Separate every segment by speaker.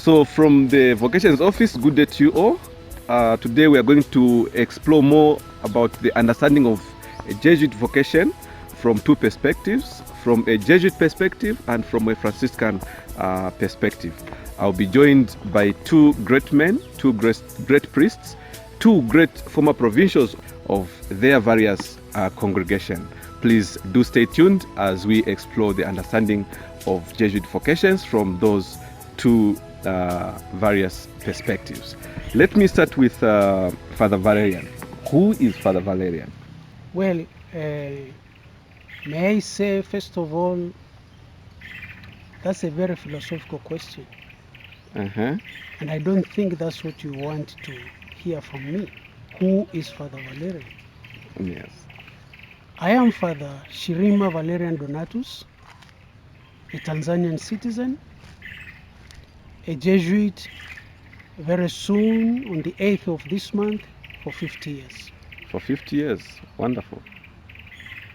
Speaker 1: So from the Vocations Office, good day to you all. Today we are going to explore more about the understanding of a Jesuit vocation from two perspectives, from a Jesuit perspective and from a Franciscan perspective. I'll be joined by two great men, two great priests, two great former provincials of their various congregation. Please do stay tuned as we explore the understanding of Jesuit vocations from those two various perspectives. Let me start with Father Valerian. Who is Father Valerian?
Speaker 2: Well, may I say, first of all, that's a very philosophical question. And I don't think that's what you want to hear from me. Who is Father Valerian?
Speaker 1: Yes.
Speaker 2: I am Father Shirima Valerian Donatus, a Tanzanian citizen, a Jesuit, very soon on the 8th of this month for 50 years.
Speaker 1: For 50 years. Wonderful.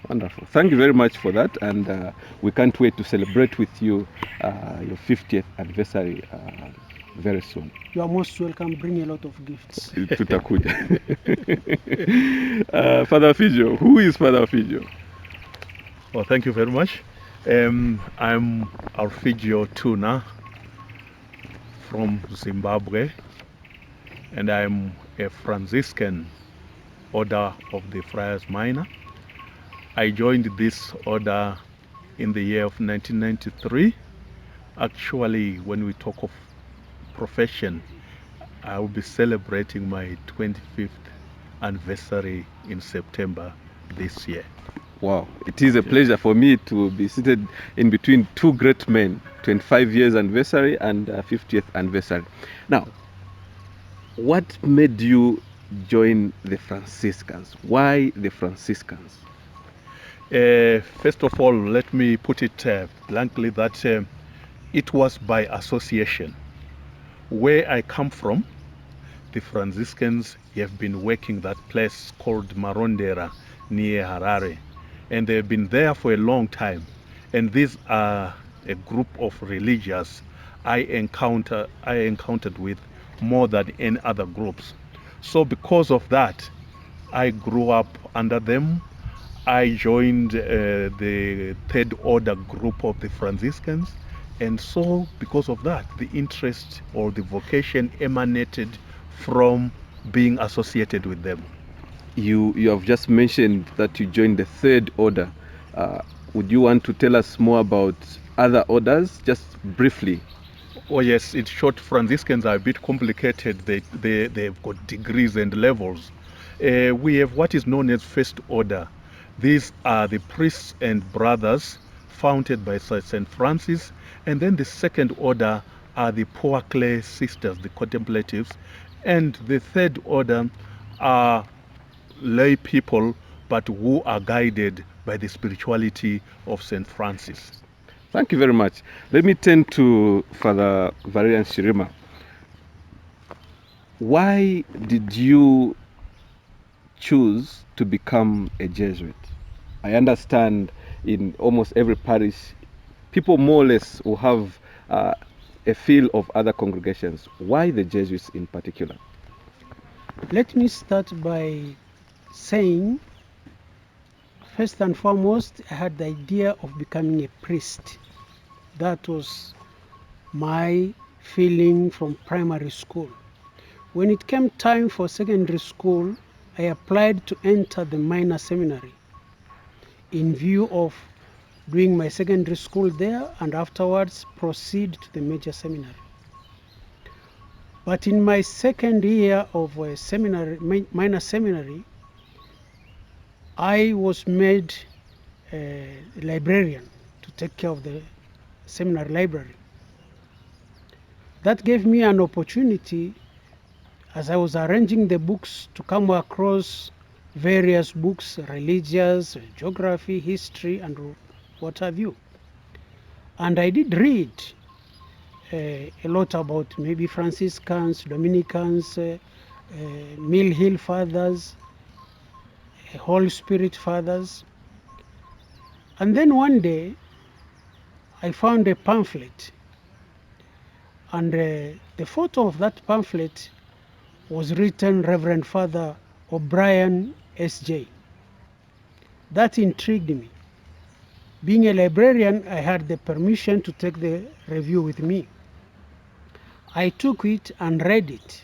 Speaker 1: Wonderful. Thank you very much for that, and we can't wait to celebrate with you your 50th anniversary very soon.
Speaker 2: You are most welcome. Bring a lot of gifts.
Speaker 1: Tutakuja. Father Figlio. Who is Father Figlio?
Speaker 3: Well, thank you very much. I'm ALFIGIO TUNHA from Zimbabwe, and I'm a Franciscan order of the Friars Minor. I joined this order in the year of 1993. Actually, when we talk of profession, I will be celebrating my 25th anniversary in September this year.
Speaker 1: Wow, it is a pleasure for me to be seated in between two great men, 25 years anniversary and 50th anniversary. Now, what made you join the Franciscans? Why the Franciscans?
Speaker 3: First of all, let me put it blankly that it was by association. Where I come from, the Franciscans have been working that place called Marondera near Harare, and they've been there for a long time. And these are a group of religious I encountered with more than any other groups. So because of that, I grew up under them. I joined the third order group of the Franciscans, and so because of that, the interest or the vocation emanated from being associated with them.
Speaker 1: You have just mentioned that you joined the third order. Would you want to tell us more about other orders, just briefly?
Speaker 3: Oh yes, in short, Franciscans are a bit complicated. They've got degrees and levels. We have what is known as first order. These are the priests and brothers founded by St. Francis. And then the second order are the poor clay sisters, the contemplatives. And the third order are lay people, but who are guided by the spirituality of St. Francis.
Speaker 1: Thank you very much. Let me turn to Father Valerian Shirima. Why did you choose to become a Jesuit? I understand in almost every parish, people more or less will have a feel of other congregations. Why the Jesuits in particular?
Speaker 2: Let me start by saying, first and foremost, I had the idea of becoming a priest. That was my feeling from primary school. When it came time for secondary school, I applied to enter the minor seminary in view of doing my secondary school there and afterwards proceed to the major seminary. But in my second year of a seminary, minor seminary, I was made a librarian to take care of the seminary library. That gave me an opportunity, as I was arranging the books, to come across various books, religious, geography, history, and what have you. And I did read a lot about maybe Franciscans, Dominicans, Mill Hill Fathers, Holy Spirit Fathers. And then one day, I found a pamphlet And the photo of that pamphlet was written Reverend Father O'Brien S.J. That intrigued me. Being a librarian, I had the permission to take the review with me. I took it and read it.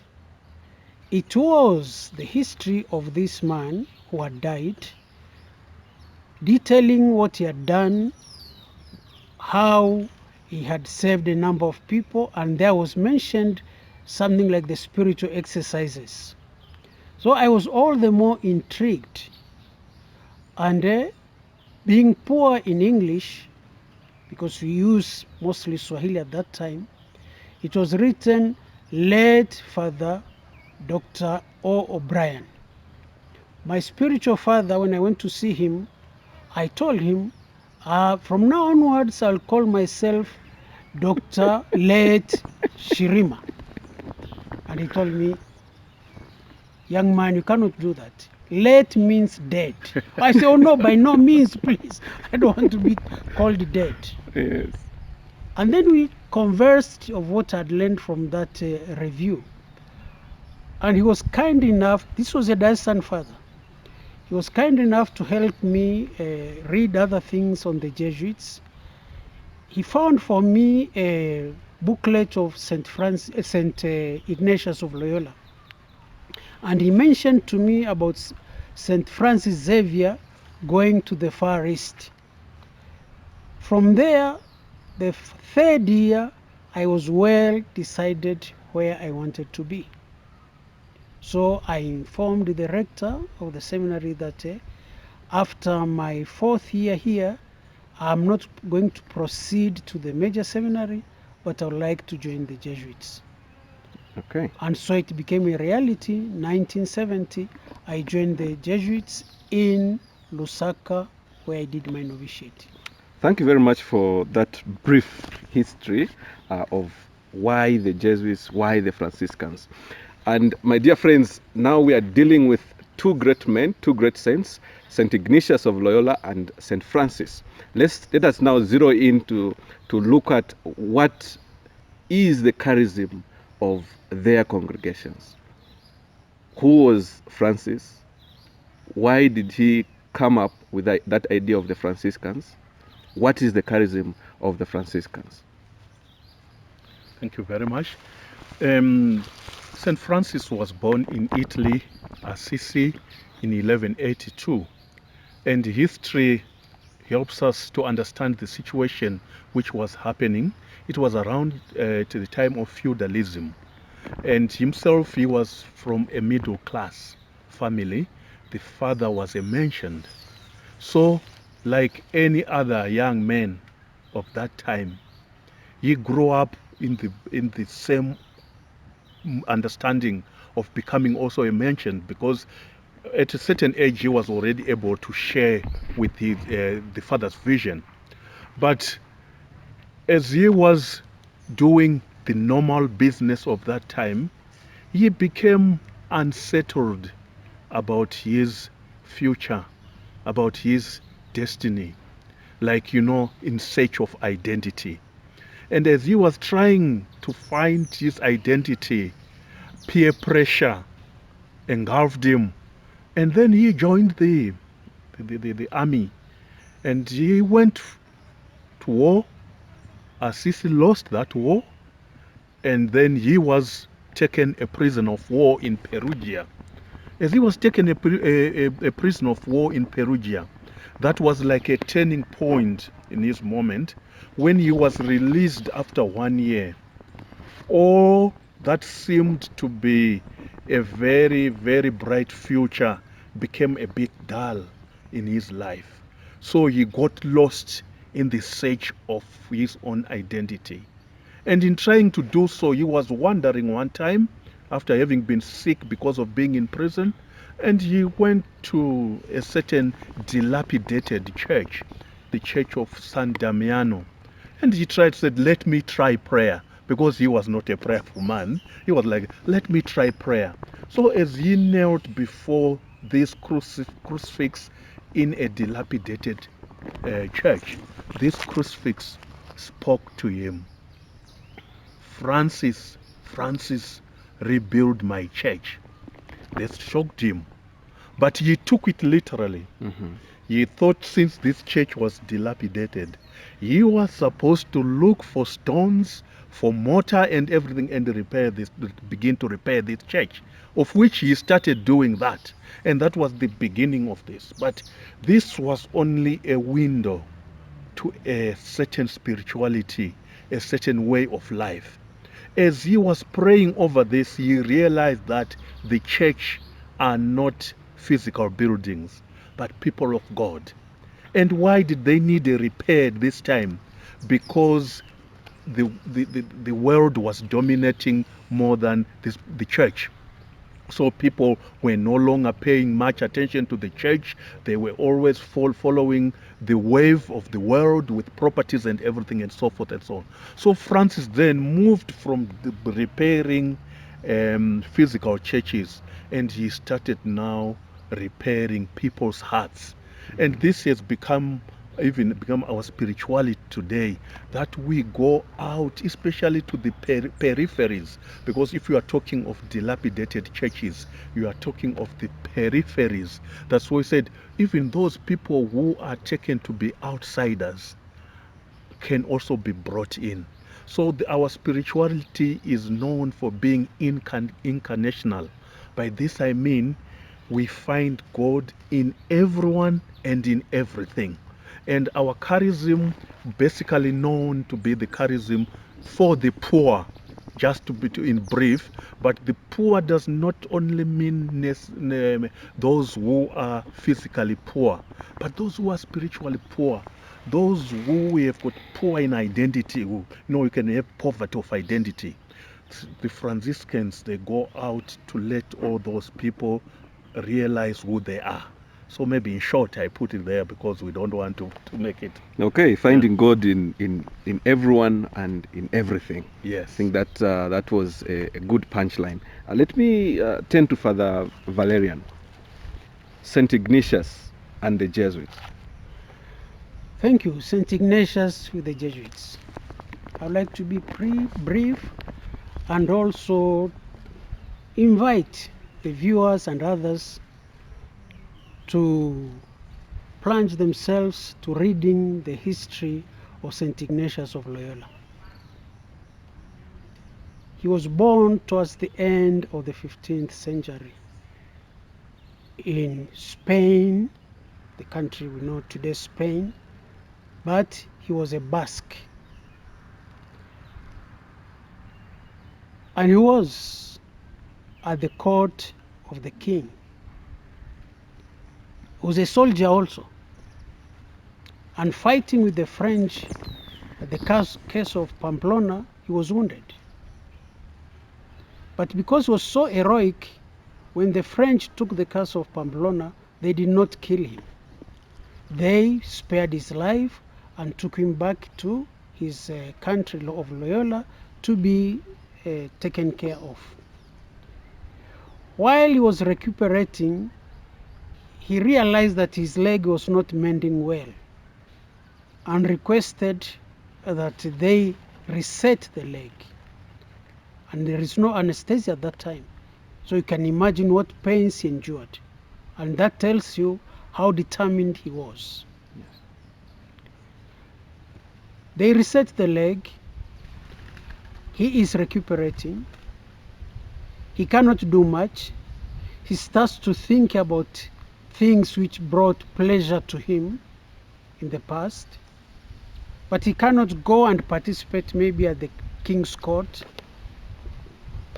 Speaker 2: It was the history of this man who had died, detailing what he had done, how he had saved a number of people, and there was mentioned something like the spiritual exercises. So I was all the more intrigued. And being poor in English, because we used mostly Swahili at that time, it was written late Father Dr. O. O'Brien. My spiritual father, when I went to see him, I told him, from now onwards, I'll call myself Dr. Late Shirima. And he told me, young man, you cannot do that. Late means dead. I said, oh no, by no means, please. I don't want to be called dead.
Speaker 1: Yes.
Speaker 2: And then we conversed of what I'd learned from that review. And he was kind enough, this was a diocesan father, he was kind enough to help me read other things on the Jesuits. He found for me a booklet of St. Ignatius of Loyola. And he mentioned to me about St. Francis Xavier going to the Far East. From there, the third year, I was well decided where I wanted to be. So I informed the rector of the seminary that after my fourth year here, I'm not going to proceed to the major seminary, but I would like to join the Jesuits.
Speaker 1: Okay.
Speaker 2: And so it became a reality. 1970, I joined the Jesuits in Lusaka, where I did my novitiate.
Speaker 1: Thank you very much for that brief history of why the Jesuits, why the Franciscans. And my dear friends, now we are dealing with two great men, two great saints, St. Ignatius of Loyola and St. Francis. Let us now zero in to look at what is the charism of their congregations. Who was Francis? Why did he come up with that idea of the Franciscans? What is the charism of the Franciscans?
Speaker 3: Thank you very much. St. Francis was born in Italy, Assisi, in 1182. And history helps us to understand the situation which was happening. It was around to the time of feudalism. And himself, he was from a middle class family. The father was a merchant. So, like any other young man of that time, he grew up in the same understanding of becoming also a merchant, because at a certain age he was already able to share with the father's vision. But as he was doing the normal business of that time, he became unsettled about his future, about his destiny, like, in search of identity. And as he was trying to find his identity, peer pressure engulfed him. And then he joined the army. And he went to war. Assisi lost that war. And then he was taken a prisoner of war in Perugia. As he was taken a prisoner of war in Perugia, that was like a turning point in his moment. When he was released after 1 year, all that seemed to be a very, very bright future became a bit dull in his life. So he got lost in the search of his own identity. And in trying to do so, he was wandering one time after having been sick because of being in prison, and he went to a certain dilapidated church, the church of San Damiano. And he said, let me try prayer, because he was not a prayerful man. He was like, let me try prayer. So as he knelt before this crucifix in a dilapidated church, this crucifix spoke to him. Francis rebuild my church. That shocked him. But he took it literally. He thought since this church was dilapidated, he was supposed to look for stones, for mortar and everything, and begin to repair this church, of which he started doing that. And that was the beginning of this. But this was only a window to a certain spirituality, a certain way of life. As he was praying over this, he realized that the church are not physical buildings, but people of God. And why did they need a repair this time? Because the world was dominating more than the church. So people were no longer paying much attention to the church. They were always following the wave of the world with properties and everything and so forth and so on. So Francis then moved from repairing physical churches, and he started now repairing people's hearts. And this has become our spirituality today, that we go out especially to the peripheries, because if you are talking of dilapidated churches, you are talking of the peripheries. That's why we said even those people who are taken to be outsiders can also be brought in. So our spirituality is known for being incarnational. By this I mean we find God in everyone and in everything. And our charism, basically known to be the charism for the poor, just to be in brief. But the poor does not only mean those who are physically poor, but those who are spiritually poor, those who have got poor in identity. You can have poverty of identity. The Franciscans, they go out to let all those people realize who they are. So maybe in short, I put it there because we don't want to make it.
Speaker 1: Okay, finding God in everyone and in everything.
Speaker 3: Yes.
Speaker 1: I think that was a good punchline. Let me turn to Father Valerian, St. Ignatius and the Jesuits.
Speaker 2: Thank you, St. Ignatius with the Jesuits. I'd like to be brief and also invite the viewers and others to plunge themselves to reading the history of St. Ignatius of Loyola. He was born towards the end of the 15th century in Spain, the country we know today, Spain, but he was a Basque. And he was at the court of the king. He was a soldier also. And fighting with the French at the case of Pamplona, he was wounded. But because he was so heroic, when the French took the castle of Pamplona, they did not kill him. They spared his life and took him back to his country of Loyola to be taken care of. While he was recuperating, he realized that his leg was not mending well and requested that they reset the leg. And there is no anesthesia at that time. So you can imagine what pains he endured. And that tells you how determined he was.
Speaker 1: Yes.
Speaker 2: They reset the leg. He is recuperating. He cannot do much. He starts to think about things which brought pleasure to him in the past. But he cannot go and participate maybe at the king's court.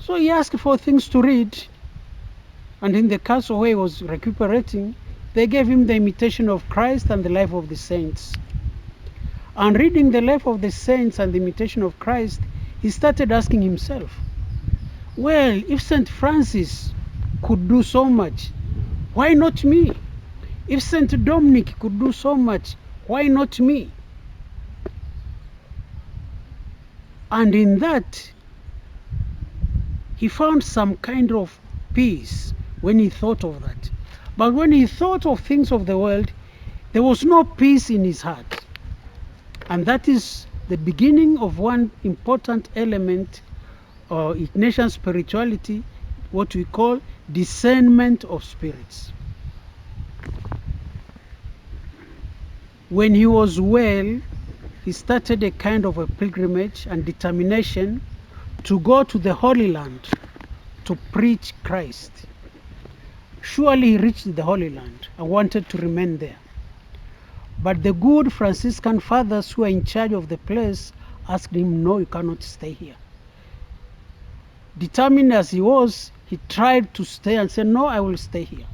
Speaker 2: So he asked for things to read. And in the castle where he was recuperating, they gave him the Imitation of Christ and the Life of the Saints. And reading the Life of the Saints and the Imitation of Christ, he started asking himself, well, if St. Francis could do so much, why not me? If St. Dominic could do so much, why not me? And in that, he found some kind of peace when he thought of that. But when he thought of things of the world, there was no peace in his heart. And that is the beginning of one important element or Ignatian spirituality, what we call discernment of spirits. When he was well, he started a kind of a pilgrimage and determination to go to the Holy Land to preach Christ. Surely he reached the Holy Land and wanted to remain there. But the good Franciscan fathers who were in charge of the place asked him, no, you cannot stay here. Determined as he was, he tried to stay and said, no, I will stay here.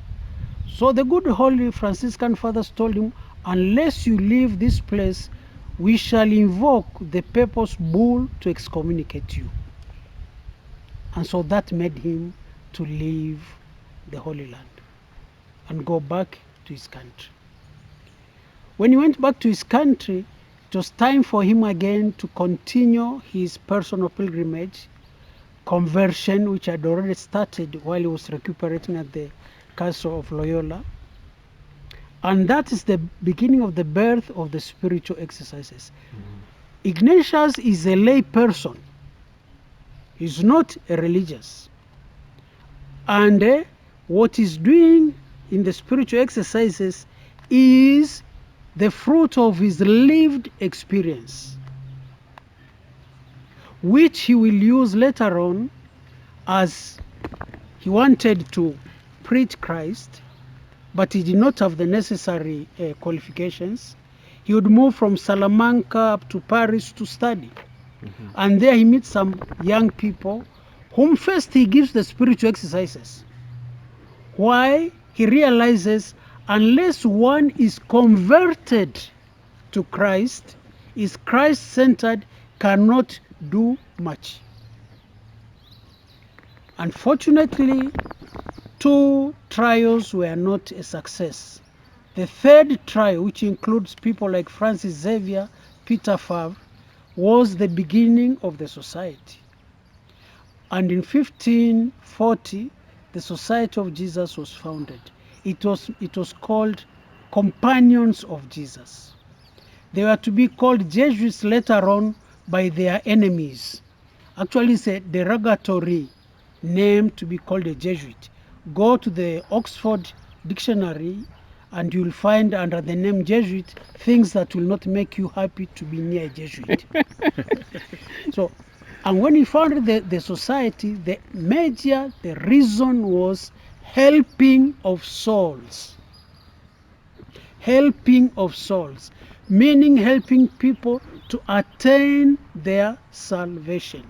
Speaker 2: So the good holy Franciscan fathers told him, unless you leave this place, we shall invoke the papal bull to excommunicate you. And so that made him to leave the Holy Land and go back to his country. When he went back to his country, it was time for him again to continue his personal pilgrimage, conversion, which had already started while he was recuperating at the castle of Loyola. And that is the beginning of the birth of the spiritual exercises. Ignatius is a lay person. He's not a religious. And what he's doing in the spiritual exercises is the fruit of his lived experience, which he will use later on as he wanted to preach Christ, but he did not have the necessary qualifications. He would move from Salamanca up to Paris to study. And there he meets some young people whom first he gives the spiritual exercises. Why? He realizes unless one is converted to Christ, is Christ-centered, cannot do much. Unfortunately, 2 trials were not a success. The 3rd trial, which includes people like Francis Xavier, Peter Favre, was the beginning of the society. And in 1540, the Society of Jesus was founded. It was called Companions of Jesus. They were to be called Jesuits later on by their enemies. Actually, it's a derogatory name to be called a Jesuit. Go to the Oxford Dictionary and you'll find under the name Jesuit things that will not make you happy to be near a Jesuit. So, and when he founded the society, the reason was helping of souls. Helping of souls, meaning helping people to attain their salvation.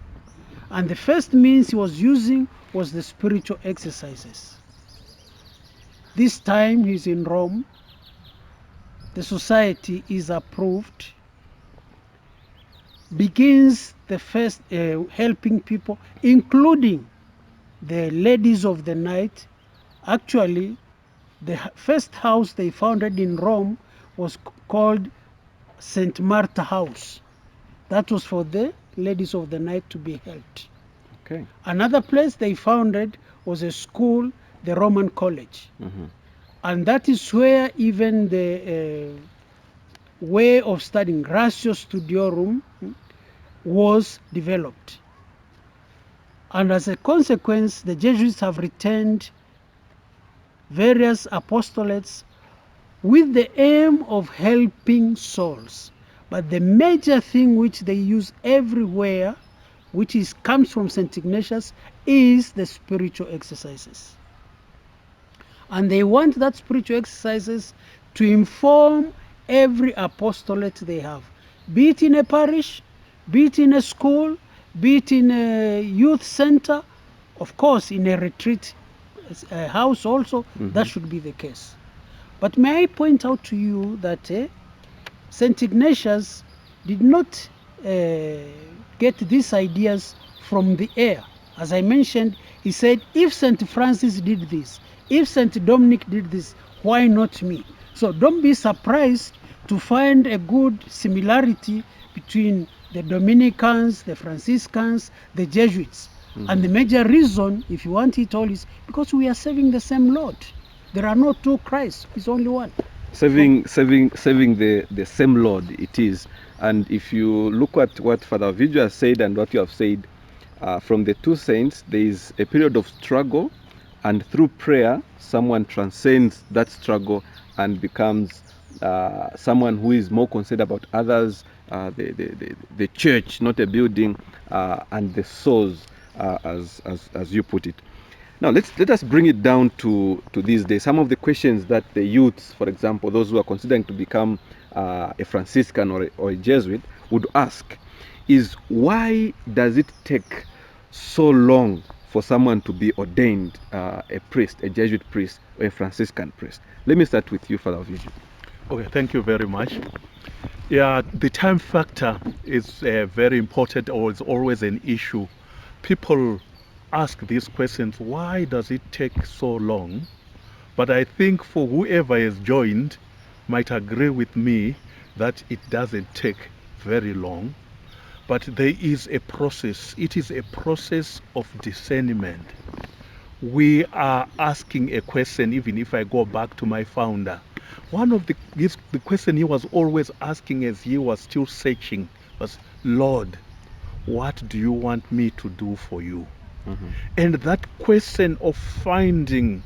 Speaker 2: And the first means he was using was the spiritual exercises. This time he's in Rome. The society is approved. Begins the first helping people, including the ladies of the night. Actually, the first house they founded in Rome was called St. Martha House. That was for the ladies of the night to be helped.
Speaker 1: Okay.
Speaker 2: Another place they founded was a school, the Roman College. And that is where even the way of studying, Ratio Studiorum, was developed. And as a consequence, the Jesuits have retained various apostolates with the aim of helping souls. But the major thing which they use everywhere, which comes from St. Ignatius, is the spiritual exercises. And they want that spiritual exercises to inform every apostolate they have, be it in a parish, be it in a school, be it in a youth center, of course in a retreat house also, that should be the case. But may I point out to you that St. Ignatius did not get these ideas from the air. As I mentioned, he said, if St. Francis did this, if St. Dominic did this, why not me? So don't be surprised to find a good similarity between the Dominicans, the Franciscans, the Jesuits. And the major reason, if you want it all, is because we are serving the same Lord. There are no 2 Christs, it's only one.
Speaker 1: Serving the same Lord it is. And if you look at what Father Figlio has said and what you have said, from the two saints, there is a period of struggle, and through prayer, someone transcends that struggle and becomes someone who is more concerned about others, the church, not a building, and the souls, as you put it. Now let us bring it down to these days. Some of the questions that the youths, for example, those who are considering to become a Franciscan or a Jesuit, would ask is, why does it take so long for someone to be ordained a priest, a Jesuit priest or a Franciscan priest? Let me start with you, Father Alfigio.
Speaker 3: Okay, thank you very much. Yeah, the time factor is very important, or it's always an issue. People ask these questions, why does it take so long? But I think for whoever has joined might agree with me that it doesn't take very long. But there is a process. It is a process of discernment. We are asking a question, even if I go back to my founder. One of the question he was always asking as he was still searching was, Lord, what do you want me to do for you? Mm-hmm. And that question of finding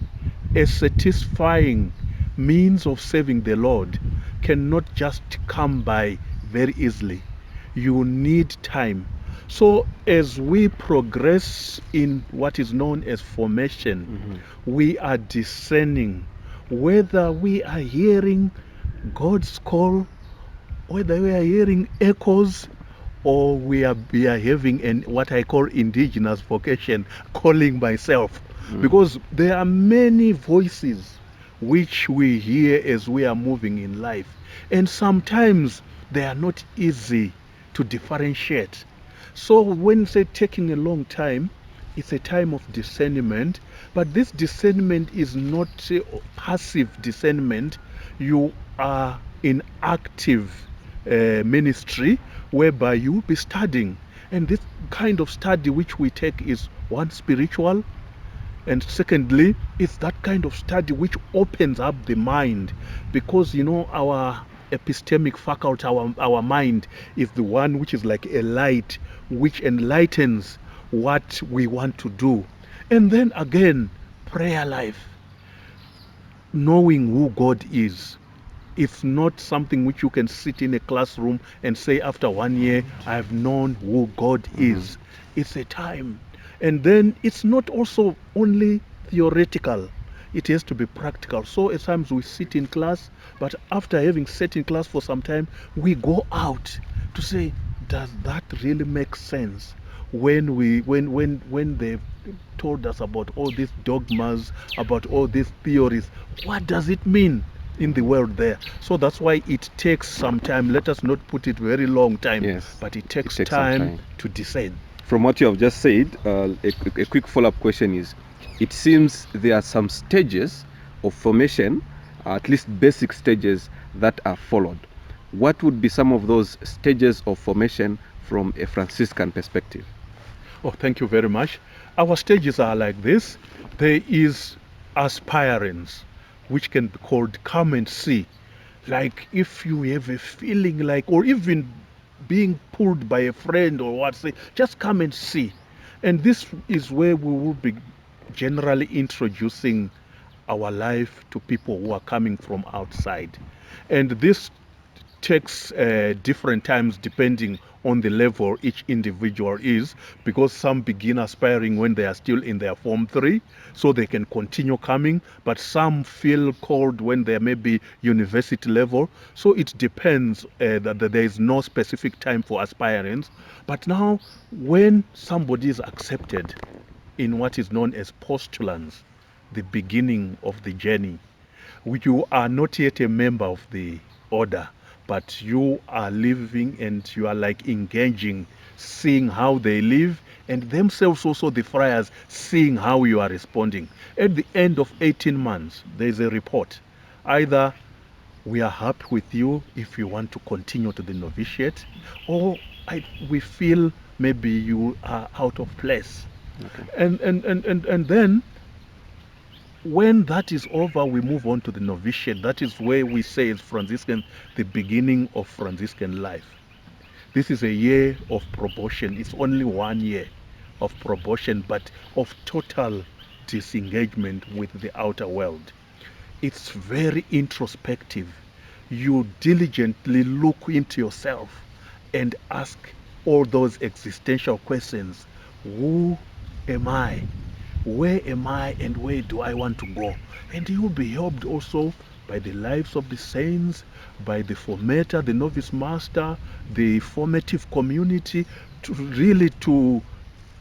Speaker 3: a satisfying means of serving the Lord cannot just come by very easily. You need time. So as we progress in what is known as formation, mm-hmm. we are discerning whether we are hearing God's call, whether we are hearing echoes, or we are having what I call indigenous vocation, calling myself. Mm. Because there are many voices which we hear as we are moving in life. And sometimes they are not easy to differentiate. So when say taking a long time, it's a time of discernment. But this discernment is not passive discernment. You are in active ministry, whereby you will be studying. And this kind of study which we take is, one, spiritual, and secondly, it's that kind of study which opens up the mind, because our epistemic faculty, our mind is the one which is like a light which enlightens what we want to do. And then again, prayer life, knowing who God is. It's not something which you can sit in a classroom and say, after 1 year, I've known who God is. It's a time. And then it's not also only theoretical. It has to be practical. So at times we sit in class, but after having sat in class for some time, we go out to say, does that really make sense? When they've told us about all these dogmas, about all these theories, what does it mean in the world there? So that's why it takes some time. Let us not put it very long time, yes, but it takes time to discern.
Speaker 1: From what you have just said, a quick follow-up question is, it seems there are some stages of formation, at least basic stages, that are followed. What would be some of those stages of formation from a Franciscan perspective?
Speaker 3: Oh, thank you very much. Our stages are like this. There is aspirants, which can be called come and see. Like if you have a feeling like, or even being pulled by a friend or what, say, just come and see. And this is where we will be generally introducing our life to people who are coming from outside. And this takes different times depending on the level each individual is, because some begin aspiring when they are still in their Form 3, so they can continue coming, but some feel called when they may be university level. So it depends that there is no specific time for aspirants. But now, when somebody is accepted in what is known as postulants, the beginning of the journey, you are not yet a member of the order, but you are living and you are like engaging, seeing how they live, and themselves also, the friars, seeing how you are responding. At the end of 18 months, there is a report. Either we are happy with you if you want to continue to the novitiate, or we feel maybe you are out of place. Okay. And then when that is over, we move on to the novitiate. That is where we say as Franciscan, the beginning of Franciscan life. This is a year of probation. It's only 1 year. of probation, but of total disengagement with the outer world. It's very introspective. You diligently look into yourself and ask all those existential questions. Who am I? Where am I and where do I want to go? And you'll be helped also by the lives of the saints, by the formator, the novice master, the formative community, to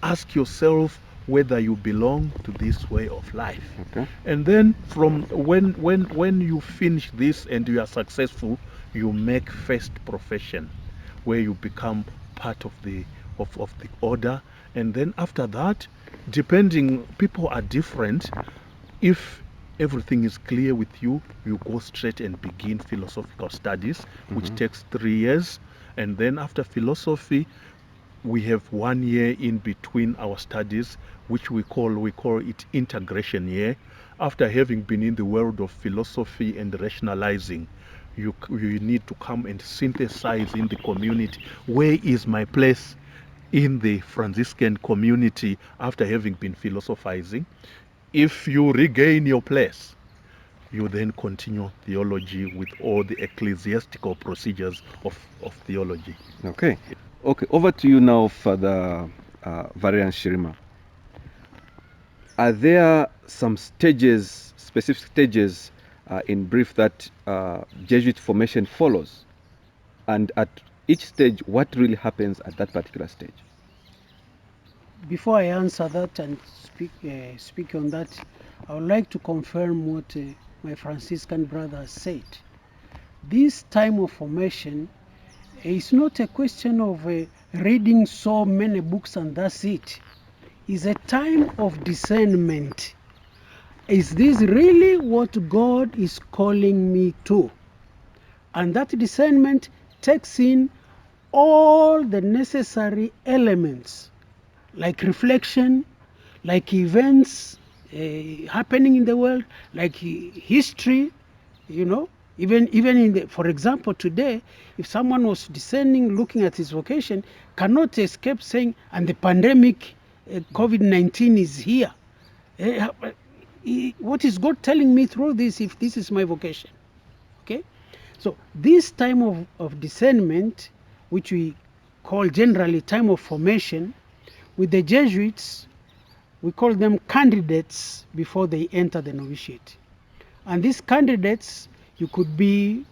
Speaker 3: ask yourself whether you belong to this way of life.
Speaker 1: Okay.
Speaker 3: And then from when you finish this and you are successful, you make first profession, where you become part of the order. And then after that, depending, people are different. If everything is clear with you, you go straight and begin philosophical studies, which takes 3 years. And then after philosophy, we have 1 year in between our studies, which we call it integration year. After having been in the world of philosophy and rationalizing, you need to come and synthesize in the community. Where is my place in the Franciscan community after having been philosophizing? If you regain your place, you then continue theology with all the ecclesiastical procedures of theology.
Speaker 1: Okay. Okay, over to you now, Father Valerian Shirima. Are there some stages, specific stages, in brief, that Jesuit formation follows? And at each stage, what really happens at that particular stage?
Speaker 2: Before I answer that and speak on that, I would like to confirm what my Franciscan brother has said. This time of formation is not a question of reading so many books and that's it. It's a time of discernment. Is this really what God is calling me to? And that discernment takes in all the necessary elements, like reflection, like events happening in the world, like history, even in the, for example, today, if someone was discerning, looking at his vocation, cannot escape saying, and the pandemic, COVID-19 is here. What is God telling me through this if this is my vocation? Okay? So this time of discernment, which we call generally time of formation, with the Jesuits, we call them candidates before they enter the novitiate. And these candidates, you could be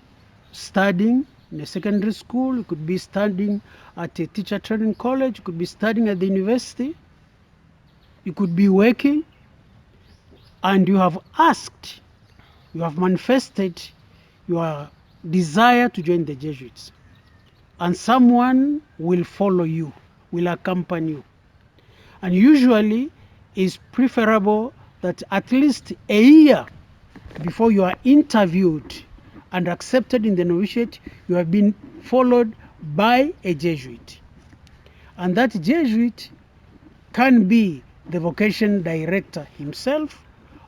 Speaker 2: studying in a secondary school, you could be studying at a teacher training college, you could be studying at the university, you could be working, and you have asked, you have manifested your desire to join the Jesuits. And someone will follow you, will accompany you. And usually it's preferable that at least a year before you are interviewed and accepted in the novitiate, you have been followed by a Jesuit. And that Jesuit can be the vocation director himself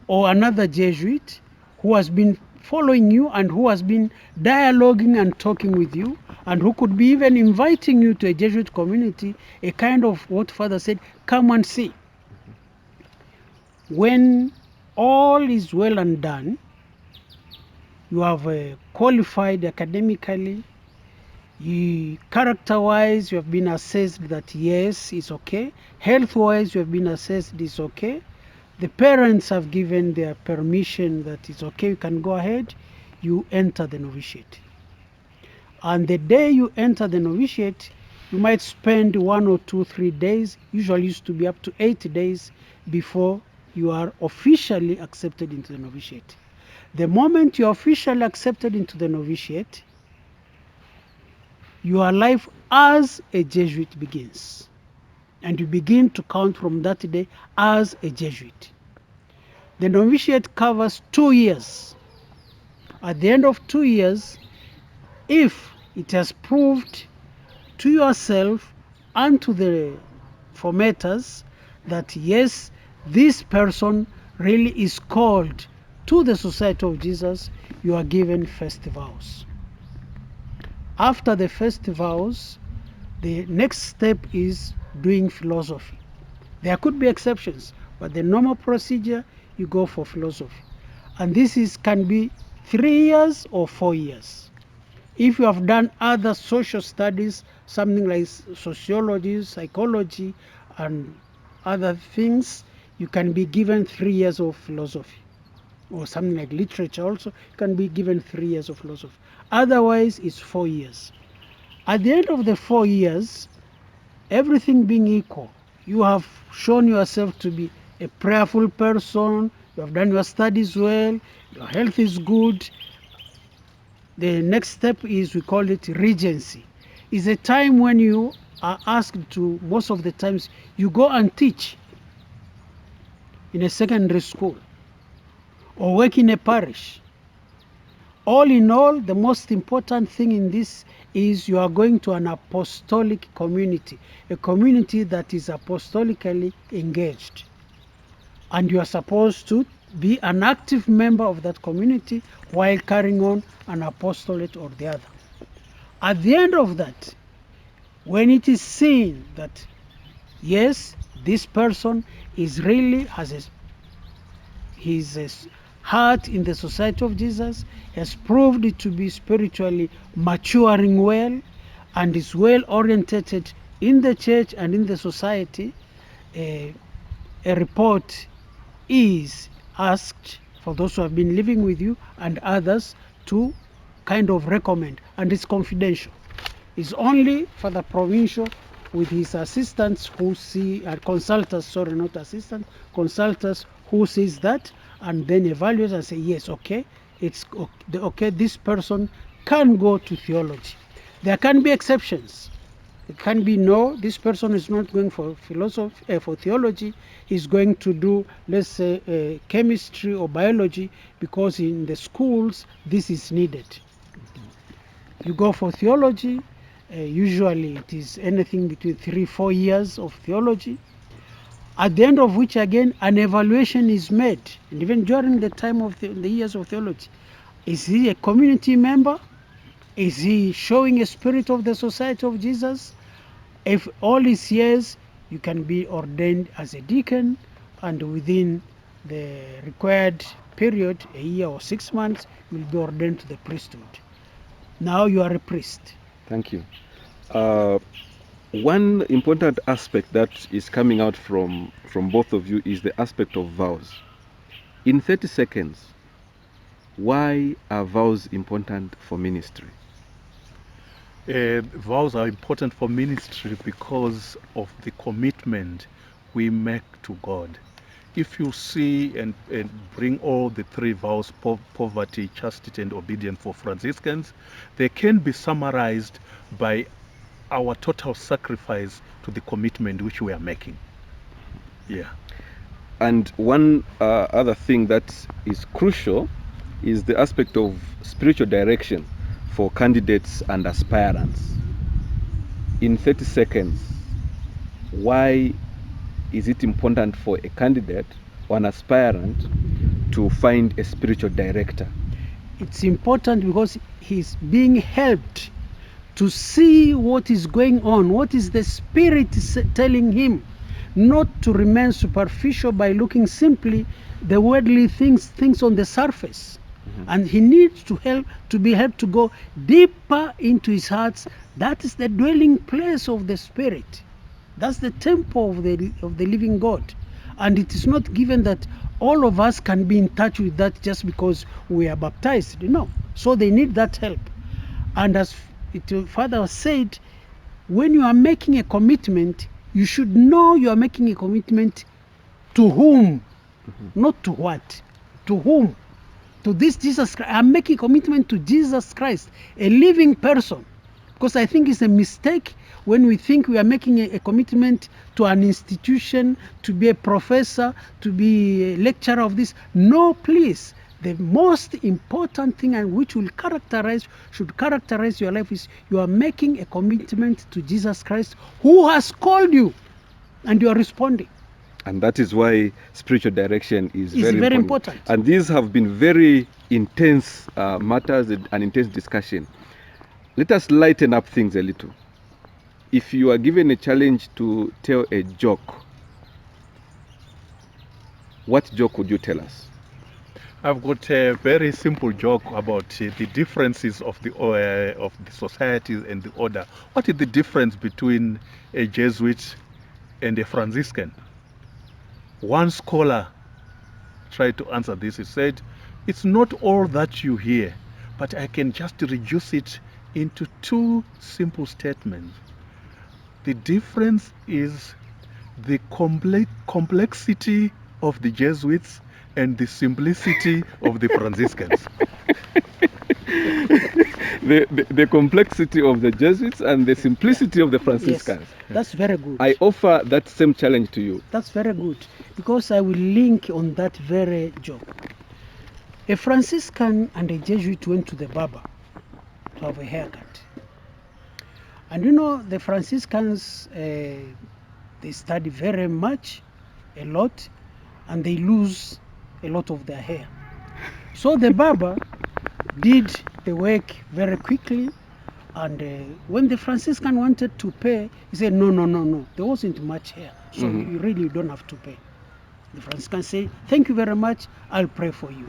Speaker 2: or another Jesuit who has been following you and who has been dialoguing and talking with you, and who could be even inviting you to a Jesuit community, a kind of what Father said, come and see. When all is well and done, you have qualified academically, character-wise you have been assessed that yes, it's okay. Health-wise you have been assessed it's okay. The parents have given their permission that it's okay, you can go ahead. You enter the novitiate. And the day you enter the novitiate, you might spend 1 or 2, 3 days, usually used to be up to 8 days before you are officially accepted into the novitiate. The moment you are officially accepted into the novitiate, your life as a Jesuit begins. And you begin to count from that day as a Jesuit. The novitiate covers 2 years. At the end of 2 years, if it has proved to yourself and to the formators that yes, this person really is called to the Society of Jesus, you are given first vows. After the first vows, the next step is doing philosophy. There could be exceptions, but the normal procedure, you go for philosophy. And this can be 3 years or 4 years. If you have done other social studies, something like sociology, psychology, and other things, you can be given 3 years of philosophy. Or something like literature also, you can be given 3 years of philosophy. Otherwise, it's 4 years. At the end of the 4 years, everything being equal, you have shown yourself to be a prayerful person, you have done your studies well, your health is good. The next step is, we call it regency. It's a time when you are asked to, most of the times, you go and teach in a secondary school or work in a parish. All in all, the most important thing in this is you are going to an apostolic community, a community that is apostolically engaged. And you are supposed to be an active member of that community while carrying on an apostolate or the other. At the end of that, when it is seen that, yes, this person is really has his heart in the Society of Jesus, has proved it to be spiritually maturing well, and is well orientated in the church and in the society, a report is asked for those who have been living with you and others to kind of recommend, and it's confidential. It's only for the provincial with his assistants who see, consultants, sorry, not assistants, consultants who sees that and then evaluates and say, yes, okay, it's okay, this person can go to theology. There can be exceptions. It can be, no, this person is not going for philosophy, for theology. He's going to do, let's say, chemistry or biology, because in the schools this is needed. You go for theology. Usually it is anything between 3-4 years of theology, at the end of which, again, an evaluation is made. And even during the time of the years of theology, is he a community member? Is he showing a spirit of the Society of Jesus? If all is yes, you can be ordained as a deacon, and within the required period, a year or 6 months, you will be ordained to the priesthood. Now you are a priest.
Speaker 1: Thank you. One important aspect that is coming out from both of you is the aspect of vows. In 30 seconds, why are vows important for ministry?
Speaker 3: Vows are important for ministry because of the commitment we make to God. If you see and bring all the 3 vows, poverty, chastity, and obedience for Franciscans, they can be summarized by our total sacrifice to the commitment which we are making. Yeah.
Speaker 1: And one other thing that is crucial is the aspect of spiritual direction for candidates and aspirants. In 30 seconds, why is it important for a candidate or an aspirant to find a spiritual director?
Speaker 2: It's important because he's being helped to see what is going on, what is the Spirit telling him, not to remain superficial by looking simply the worldly things on the surface. And he needs to be helped to go deeper into his heart. That is the dwelling place of the Spirit. That's the temple of the living God. And it is not given that all of us can be in touch with that just because we are baptized. No. So they need that help. And as Father said, when you are making a commitment, you should know you are making a commitment to whom, not to what, to whom. To this Jesus Christ. I'm making a commitment to Jesus Christ, a living person. Because I think it's a mistake when we think we are making a commitment to an institution, to be a professor, to be a lecturer of this. No, please. The most important thing, and which should characterize your life, is you are making a commitment to Jesus Christ, who has called you, and you are responding.
Speaker 1: And that is why spiritual direction is very
Speaker 2: important.
Speaker 1: And these have been very intense matters, an intense discussion. Let us lighten up things a little. If you are given a challenge to tell a joke, What joke would you tell us?
Speaker 3: I've got a very simple joke about the differences of the society and the order. What is the difference between a Jesuit and a Franciscan? One scholar tried to answer this. He said, it's not all that you hear, but I can just reduce it into two simple statements. The difference is the complexity of the Jesuits and the simplicity of the Franciscans.
Speaker 1: The complexity of the Jesuits and the simplicity of the Franciscans.
Speaker 2: Yes, that's very good.
Speaker 1: I offer that same challenge to you.
Speaker 2: That's very good, because I will link on that very joke. A Franciscan and a Jesuit went to the barber to have a haircut. And you know, the Franciscans, they study very much, a lot, and they lose a lot of their hair. So the barber did the work very quickly, and when the Franciscan wanted to pay, he said, no, there wasn't much hair, so you really don't have to pay. The Franciscan said, thank you very much, I'll pray for you.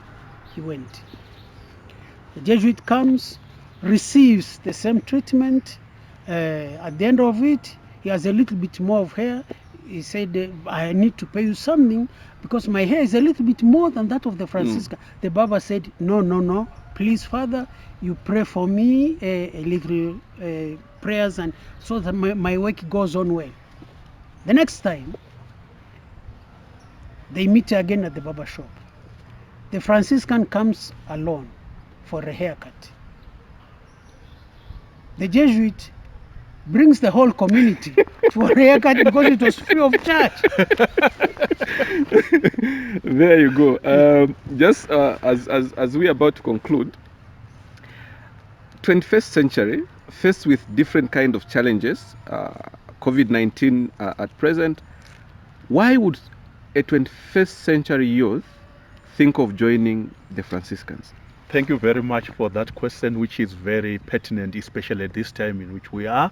Speaker 2: He went. The Jesuit comes, receives the same treatment. At the end of it, he has a little bit more of hair. He said, I need to pay you something because my hair is a little bit more than that of the Franciscan. The barber said, no, please, Father, you pray for me a little prayers, and so that my work goes on well. The next time, they meet again at the barber shop. The Franciscan comes alone for a haircut. The Jesuit brings the whole community for a haircut because it was free of charge.
Speaker 1: There you go. Just as we are about to conclude, 21st century, faced with different kind of challenges, COVID-19 at present, why would a 21st century youth think of joining the Franciscans?
Speaker 3: Thank you very much for that question, which is very pertinent, especially at this time in which we are.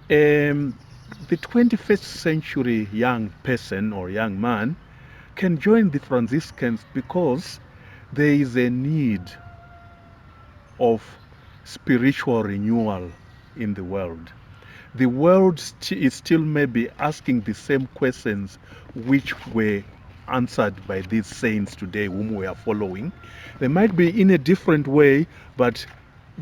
Speaker 3: The 21st century young person or young man can join the Franciscans because there is a need of spiritual renewal in the world. The world is still maybe asking the same questions which were answered by these saints today whom we are following. They might be in a different way, but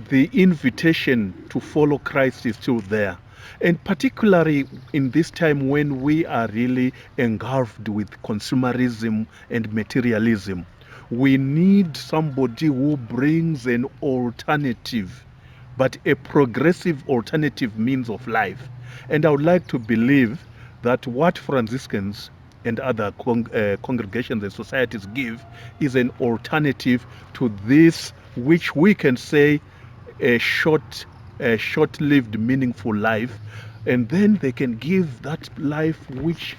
Speaker 3: the invitation to follow Christ is still there. And particularly in this time when we are really engulfed with consumerism and materialism, we need somebody who brings an alternative, but a progressive alternative means of life. And I would like to believe that what Franciscans and other congregations and societies give is an alternative to this, which we can say a short-lived, meaningful life, and then they can give that life which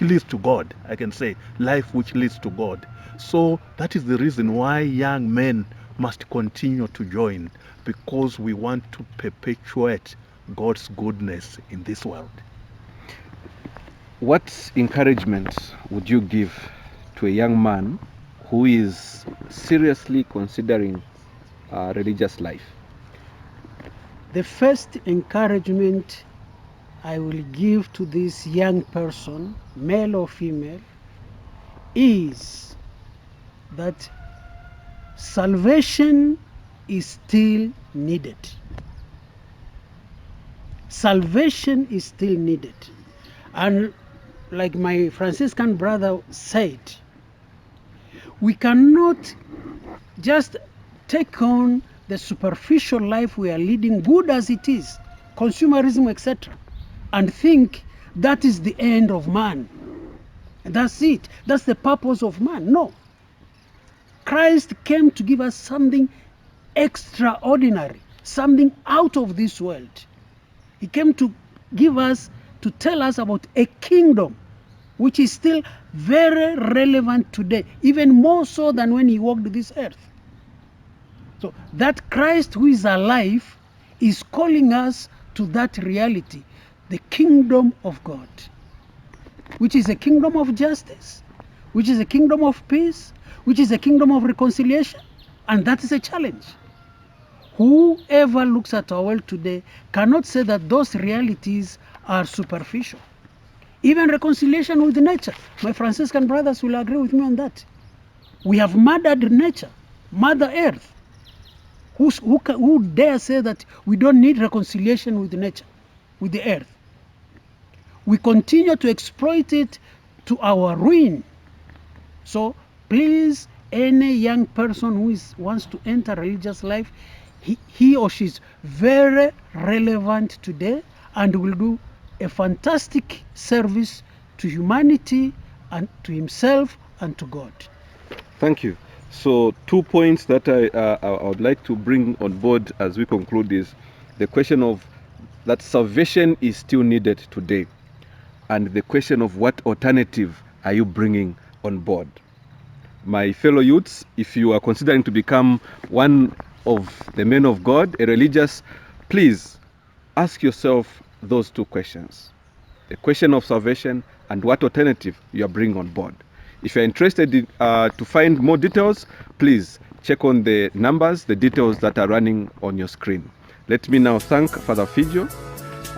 Speaker 3: leads to God. I can say life which leads to God. So that is the reason why young men must continue to join, because we want to perpetuate God's goodness in this world.
Speaker 1: What encouragement would you give to a young man who is seriously considering religious life?
Speaker 2: The first encouragement I will give to this young person, male or female, is that salvation is still needed. Salvation is still needed. And like my Franciscan brother said, we cannot just take on the superficial life we are leading, good as it is, consumerism, etc., and think that is the end of man. That's it. That's the purpose of man. No. Christ came to give us something extraordinary, something out of this world. He came to give us, to tell us about a kingdom which is still very relevant today, even more so than when he walked this earth. So that Christ who is alive is calling us to that reality, the kingdom of God, which is a kingdom of justice, which is a kingdom of peace, which is a kingdom of reconciliation, and that is a challenge. Whoever looks at our world today cannot say that those realities are superficial. Even reconciliation with nature, my Franciscan brothers will agree with me on that. We have murdered nature, Mother Earth. Who dare say that we don't need reconciliation with nature, with the earth? We continue to exploit it to our ruin. So please, any young person who wants to enter religious life, he or she is very relevant today and will do a fantastic service to humanity and to himself and to God.
Speaker 1: Thank you. So 2 points that I would like to bring on board as we conclude is the question of that salvation is still needed today, and the question of what alternative are you bringing on board. My fellow youths, if you are considering to become one of the men of God, a religious, please ask yourself those 2 questions. The question of salvation and what alternative you are bringing on board. If you're interested in, to find more details, please check on the numbers, the details that are running on your screen. Let me now thank Father Figlio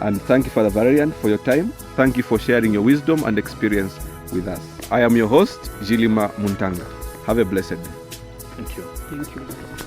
Speaker 1: and thank you, Father Valerian, for your time. Thank you for sharing your wisdom and experience with us. I am your host, Shirima Muntanga. Have a blessed day.
Speaker 3: Thank you.
Speaker 2: Thank you.